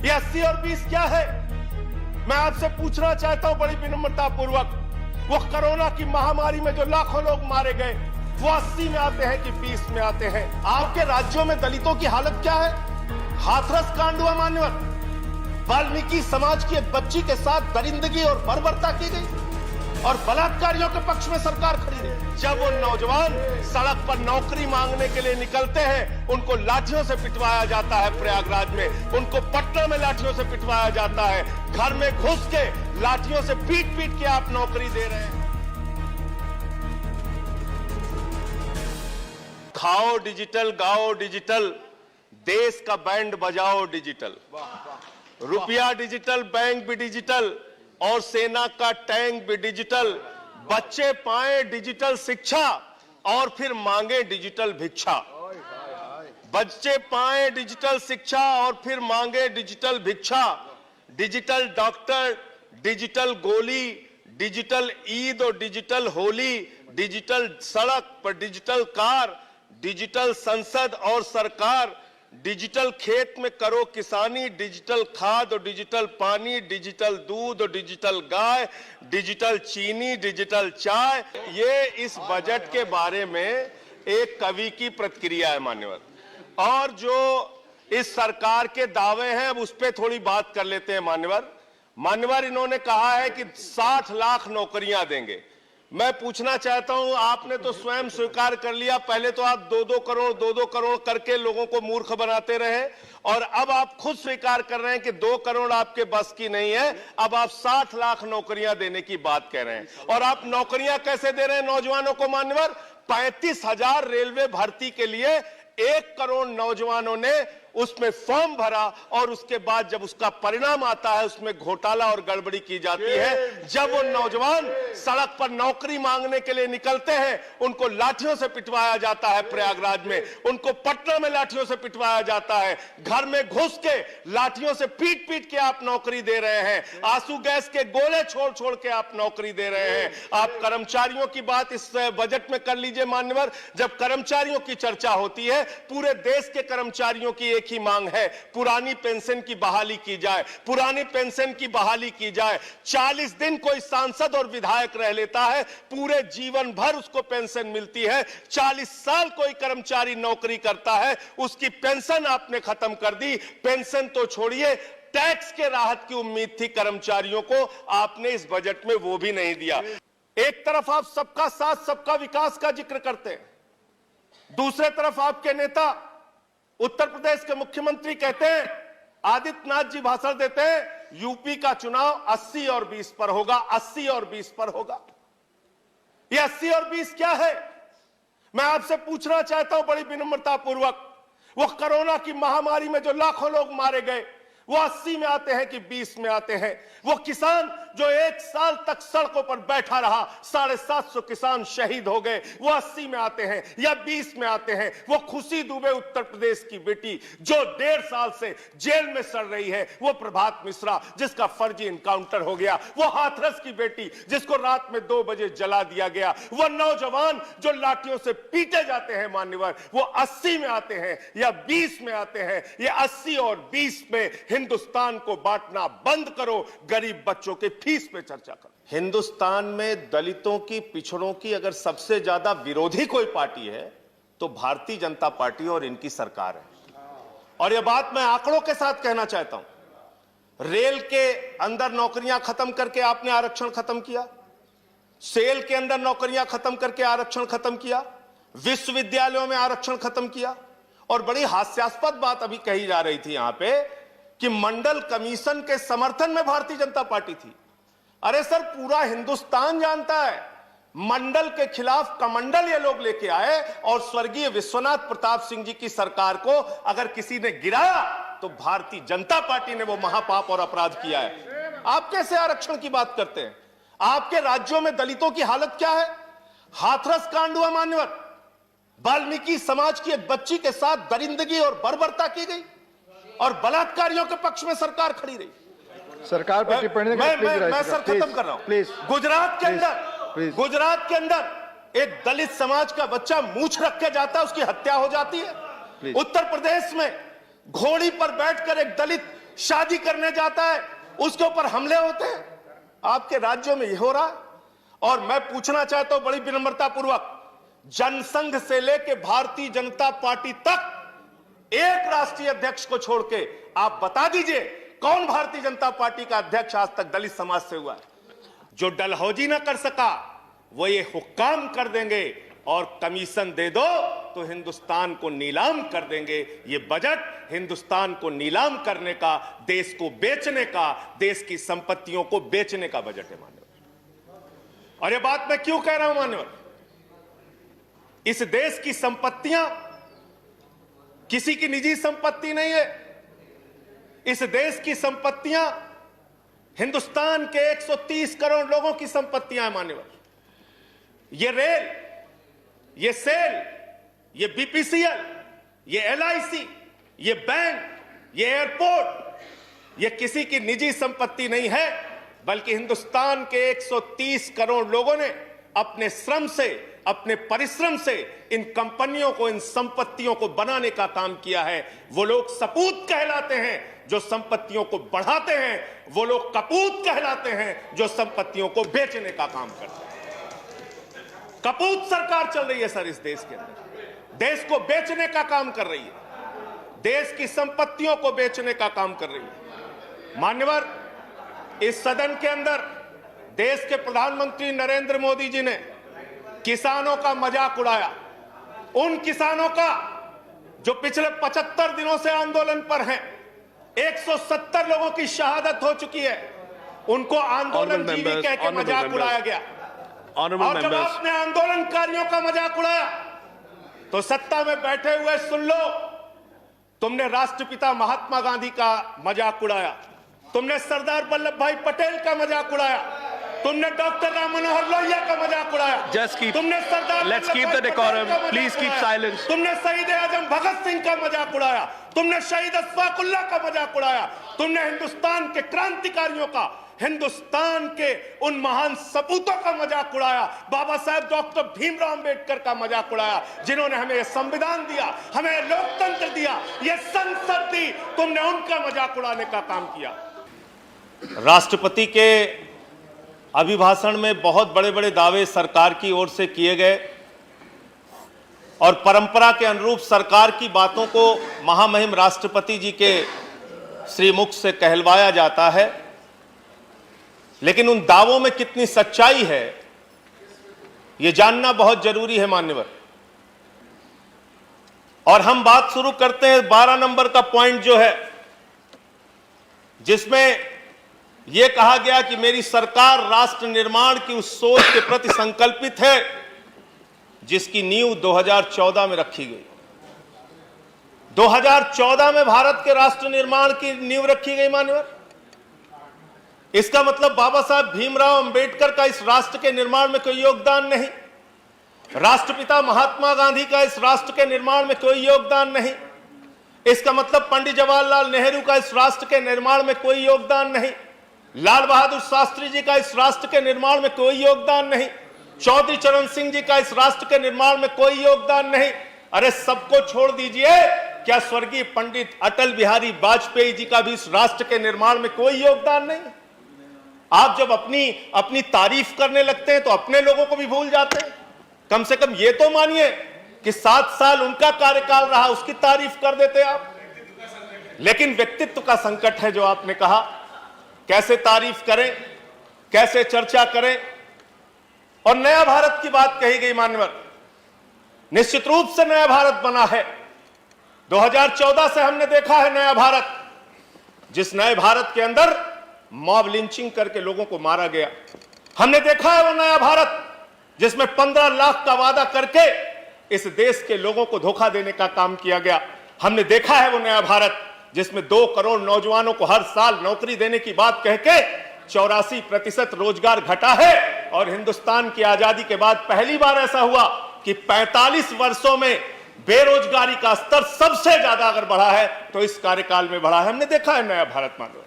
ये 80 और 20 क्या है? मैं आपसे पूछना चाहता हूं बड़ी विनम्रता पूर्वक, वो कोरोना की महामारी में जो लाखों लोग मारे गए, वो 80 में आते हैं कि 20 में आते हैं? आपके राज्यों में दलितों की हालत क्या है? हाथरस कांड हुआ मान्यवर, वाल्मीकि समाज की एक बच्ची के साथ दरिंदगी और बर्बरता की गई और बलात्कारियों के पक्ष में सरकार खड़ी रही। जब वो नौजवान सड़क पर नौकरी मांगने के लिए निकलते हैं, उनको लाठियों से पिटवाया जाता है प्रयागराज में, उनको पटना में लाठियों से पिटवाया जाता है, घर में घुस के लाठियों से पीट पीट के आप नौकरी दे रहे हैं। खाओ डिजिटल, गाओ डिजिटल, देश का बैंड बजाओ डिजिटल, रुपया डिजिटल, बैंक भी डिजिटल और सेना का टैंक भी डिजिटल। बच्चे पाए डिजिटल शिक्षा और फिर मांगे डिजिटल भिक्षा। बच्चे पाए डिजिटल शिक्षा और फिर मांगे डिजिटल भिक्षा। डिजिटल डॉक्टर, डिजिटल गोली, डिजिटल ईद और डिजिटल होली, डिजिटल सड़क पर डिजिटल कार, डिजिटल संसद और सरकार, डिजिटल खेत में करो किसानी, डिजिटल खाद और डिजिटल पानी, डिजिटल दूध और डिजिटल गाय, डिजिटल चीनी, डिजिटल चाय। ये इस बजट के बारे में एक कवि की प्रतिक्रिया है मान्यवर। और जो इस सरकार के दावे हैं अब उस पर थोड़ी बात कर लेते हैं मान्यवर। इन्होंने कहा है कि 60 लाख नौकरियां देंगे। मैं पूछना चाहता हूं, आपने तो स्वयं स्वीकार कर लिया, पहले तो आप 2-2 करोड़ करके लोगों को मूर्ख बनाते रहे और अब आप खुद स्वीकार कर रहे हैं कि 2 करोड़ आपके बस की नहीं है। अब आप 60 लाख नौकरियां देने की बात कह रहे हैं। और आप नौकरियां कैसे दे रहे हैं नौजवानों को मान्यवर? 35,000 रेलवे भर्ती के लिए 1 करोड़ नौजवानों ने उसमें फॉर्म भरा और उसके बाद जब उसका परिणाम आता है उसमें घोटाला और गड़बड़ी की जाती है। जब वो नौजवान सड़क पर नौकरी मांगने के लिए निकलते हैं, उनको लाठियों से पिटवाया जाता है प्रयागराज में, उनको पटना में लाठियों से पिटवाया जाता है, घर में घुस के लाठियों से पीट पीट के आप नौकरी दे रहे हैं, आंसू गैस के गोले छोड़ छोड़ के आप नौकरी दे रहे हैं। आप कर्मचारियों की बात इस बजट में कर लीजिए मान्यवर। जब कर्मचारियों की चर्चा होती है, पूरे देश के कर्मचारियों की एक ही मांग है, पुरानी पेंशन की बहाली की जाए, पुरानी पेंशन की बहाली की जाए। 40 दिन कोई सांसद और विधायक रह लेता है, पूरे जीवन भर उसको पेंशन मिलती है। 40 साल कोई कर्मचारी नौकरी करता है, उसकी पेंशन आपने खत्म कर दी। पेंशन तो छोड़िए, टैक्स के राहत की उम्मीद थी कर्मचारियों को, आपने इस बजट में वो भी नहीं दिया। एक तरफ आप सबका साथ सबका विकास का जिक्र करते हैं, दूसरे तरफ आपके नेता उत्तर प्रदेश के मुख्यमंत्री कहते हैं, आदित्यनाथ जी भाषण देते हैं, यूपी का चुनाव 80 और 20 पर होगा, 80 और 20 पर होगा। ये 80 और 20 क्या है? मैं आपसे पूछना चाहता हूं बड़ी विनम्रता पूर्वक, वो कोरोना की महामारी में जो लाखों लोग मारे गए, वो 80 में आते हैं कि 20 में आते हैं? वो किसान जो 1 साल तक सड़कों पर बैठा रहा, 750 किसान शहीद हो गए, वो 80 में आते हैं या 20 में आते हैं? वो खुशी दुबे उत्तर प्रदेश की बेटी जो 1.5 साल से जेल में सड़ रही है, वो प्रभात मिश्रा जिसका फर्जी इनकाउंटर हो गया, वो हाथरस की बेटी जिसको रात में 2 बजे जला दिया गया, वो नौजवान जो लाठियों से पीटे जाते हैं मान्यवर, वो 80 में आते हैं या 20 में आते हैं? ये 80 और 20 में हिंदुस्तान को बांटना बंद करो, गरीब बच्चों के फीस पे चर्चा करो। हिंदुस्तान में दलितों की, पिछड़ों की अगर सबसे ज्यादा विरोधी कोई पार्टी है तो भारतीय जनता पार्टी और इनकी सरकार है। और यह बात मैं आंकड़ों के साथ कहना चाहता हूं। रेल के अंदर नौकरियां खत्म करके आपने आरक्षण खत्म किया, सेल के अंदर नौकरियां खत्म करके आरक्षण खत्म किया, विश्वविद्यालयों में आरक्षण खत्म किया। और बड़ी हास्यास्पद बात अभी कही जा रही थी यहां पे कि मंडल कमीशन के समर्थन में भारतीय जनता पार्टी थी। अरे सर, पूरा हिंदुस्तान जानता है, मंडल के खिलाफ कमंडल ये लोग लेके आए और स्वर्गीय विश्वनाथ प्रताप सिंह जी की सरकार को अगर किसी ने गिराया तो भारतीय जनता पार्टी ने वो महापाप और अपराध किया है। आप कैसे आरक्षण की बात करते हैं? आपके राज्यों में दलितों की हालत क्या है? हाथरस कांड हुआ मान्यवर, वाल्मीकि समाज की एक बच्ची के साथ दरिंदगी और बर्बरता की गई और बलात्कारियों के पक्ष में सरकार खड़ी रही। सरकार पर टिप्पणी मैं सर खत्म कर रहा हूं। प्लीज, गुजरात के अंदर एक दलित समाज का बच्चा मूंछ रख के जाता है, उसकी हत्या हो जाती है। उत्तर प्रदेश में घोड़ी पर बैठकर एक दलित शादी करने जाता है उसके ऊपर हमले होते हैं। आपके राज्यों में यह हो रहा है। और मैं पूछना चाहता हूं बड़ी विनम्रता पूर्वक, जनसंघ से लेकर भारतीय जनता पार्टी तक एक राष्ट्रीय अध्यक्ष को छोड़ के आप बता दीजिए कौन भारतीय जनता पार्टी का अध्यक्ष आज तक दलित समाज से हुआ है? जो डलहौजी ना कर सका वो ये हुक्काम कर देंगे और कमीशन दे दो तो हिंदुस्तान को नीलाम कर देंगे। ये बजट हिंदुस्तान को नीलाम करने का, देश को बेचने का, देश की संपत्तियों को बेचने का बजट है मान्यवर। और ये बात मैं क्यों कह रहा हूं मान्यवर? इस देश की संपत्तियां किसी की निजी संपत्ति नहीं है। इस देश की संपत्तियां हिंदुस्तान के 130 करोड़ लोगों की संपत्तियां हैं मान्यवर। ये रेल, ये सेल, ये बीपीसीएल, ये एलआईसी, ये बैंक, ये एयरपोर्ट, ये किसी की निजी संपत्ति नहीं है, बल्कि हिंदुस्तान के 130 करोड़ लोगों ने अपने श्रम से, अपने परिश्रम से इन कंपनियों को, इन संपत्तियों को बनाने का काम किया है। वो लोग सपूत कहलाते हैं जो संपत्तियों को बढ़ाते हैं, वो लोग कपूत कहलाते हैं जो संपत्तियों को बेचने का काम करते हैं। कपूत सरकार चल रही है सर इस देश के अंदर, देश को बेचने का काम कर रही है, देश की संपत्तियों को बेचने का काम कर रही है। मान्यवर, इस सदन के अंदर देश के प्रधानमंत्री नरेंद्र मोदी जी ने किसानों का मजाक उड़ाया। उन किसानों का जो पिछले 75 दिनों से आंदोलन पर हैं, 170 लोगों की शहादत हो चुकी है, उनको आंदोलन जीवी कह के मजाक उड़ाया गया। और जब आपने आंदोलनकारियों का मजाक उड़ाया तो सत्ता में बैठे हुए सुन लो, तुमने राष्ट्रपिता महात्मा गांधी का मजाक उड़ाया, तुमने सरदार वल्लभ भाई पटेल का मजाक उड़ाया, तुमने डॉक्टर राम मनोहर लोहिया का मजाक उड़ाया, तुमने सरदार Let's keep the decorum. Please keep silence. तुमने शहीद आजम भगत सिंह का मजाक उड़ाया, तुमने शहीद अशफाकुल्लाह का मजाक उड़ाया, तुमने हिंदुस्तान के क्रांतिकारियों का, हिंदुस्तान के उन महान सपूतों का मजाक उड़ाया, बाबा साहेब डॉक्टर भीमराव अंबेडकर का मजाक उड़ाया, जिन्होंने हमें संविधान दिया, हमें लोकतंत्र दिया, ये संसद दी, तुमने उनका मजाक उड़ाने का काम किया। राष्ट्रपति के अभिभाषण में बहुत बड़े बड़े दावे सरकार की ओर से किए गए और परंपरा के अनुरूप सरकार की बातों को महामहिम राष्ट्रपति जी के श्रीमुख से कहलवाया जाता है, लेकिन उन दावों में कितनी सच्चाई है यह जानना बहुत जरूरी है मान्यवर। और हम बात शुरू करते हैं 12 नंबर का पॉइंट जो है, जिसमें यह कहा गया कि मेरी सरकार राष्ट्र निर्माण की उस सोच के प्रति संकल्पित है जिसकी नींव 2014 में रखी गई। 2014 में भारत के राष्ट्र निर्माण की नींव रखी गई मान्यवर। इसका मतलब बाबा साहब भीमराव अंबेडकर का इस राष्ट्र के निर्माण में कोई योगदान नहीं, राष्ट्रपिता महात्मा गांधी का इस राष्ट्र के निर्माण में कोई योगदान नहीं। इसका मतलब पंडित जवाहरलाल नेहरू का इस राष्ट्र के निर्माण में कोई योगदान नहीं, लाल बहादुर शास्त्री जी का इस राष्ट्र के निर्माण में कोई योगदान नहीं, चौधरी चरण सिंह जी का इस राष्ट्र के निर्माण में कोई योगदान नहीं। अरे सबको छोड़ दीजिए, क्या स्वर्गीय पंडित अटल बिहारी वाजपेयी जी का भी इस राष्ट्र के निर्माण में कोई योगदान नहीं? आप जब अपनी तारीफ करने लगते हैं तो अपने लोगों को भी भूल जाते हैं। कम से कम ये तो मानिए कि 7 साल उनका कार्यकाल रहा, उसकी तारीफ कर देते आप। लेकिन व्यक्तित्व का संकट है जो आपने कहा, कैसे तारीफ करें, कैसे चर्चा करें। और नया भारत की बात कही गई मान्यवर, निश्चित रूप से नया भारत बना है। 2014 से हमने देखा है नया भारत, जिस नए भारत के अंदर मॉब लिंचिंग करके लोगों को मारा गया। हमने देखा है वो नया भारत जिसमें 15 लाख का वादा करके इस देश के लोगों को धोखा देने का काम किया गया। हमने देखा है वो नया भारत जिसमें 2 करोड़ नौजवानों को हर साल नौकरी देने की बात कहके 84% रोजगार घटा है। और हिंदुस्तान की आजादी के बाद पहली बार ऐसा हुआ कि 45 वर्षों में बेरोजगारी का स्तर सबसे ज्यादा अगर बढ़ा है तो इस कार्यकाल में बढ़ा है। हमने देखा है नया भारत मानो।